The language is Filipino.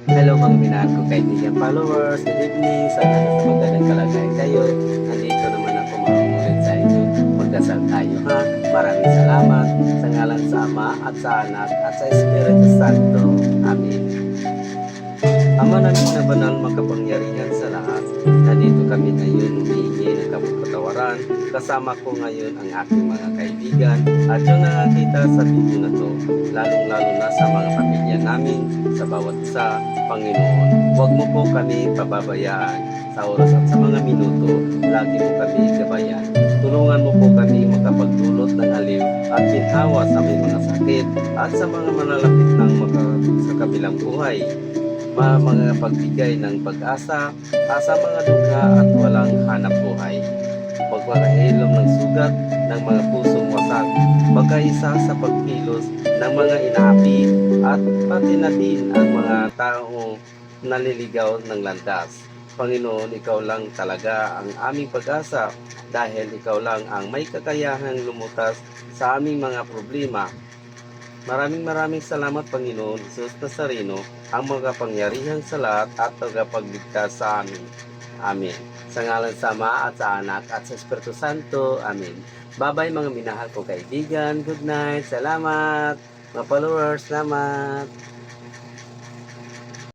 Hello mga minahal ko kaibigan followers, good evening, sana nasa magandang kalagayan kayo. Nandito naman ako ulit sa inyo. Magdasal tayo ha. Maraming salamat sa ngalan sa Ama at sa Anak at sa Espiritu Santo. Amen. Ama namin na banal makapangyarihan sa lahat, nandito kami ngayon humihingi ng kapagpatawaran. Kasama ko ngayon ang aking mga kaibigan at yung nakakita sa video na to, lalong-lalo na sa mga pamilya namin, sa bawat isa, Panginoon. Huwag mo po kami pababayaan sa oras at sa mga minuto, lagi mo kami gabayan. Tulungan mo po kami makapagdulot ng aliw at ginhawa sa aming mga sakit at sa mga manalapit ng sa kabilang buhay, mga pagbigay ng pag-asa sa mga dugha at walang hanap buhay. Pagpapahilom ng sugat ng mga pusong wasak, pagkaisa sa pagkilos ng mga inaapi at pati na din ang mga taong naliligaw ng landas. Panginoon, ikaw lang talaga ang aming pag-asa dahil ikaw lang ang may kakayahang lumutas sa aming mga problema. Maraming salamat Panginoon Jesus Nazareno, ang makapangyarihang sa lahat at tagapagligtas sa amin. Amen. Sa ngalan sa Ama at sa Anak at sa Espiritu Santo. Amen. Bye-bye mga minahal ko kaibigan. Good night. Salamat. Mga followers, salamat.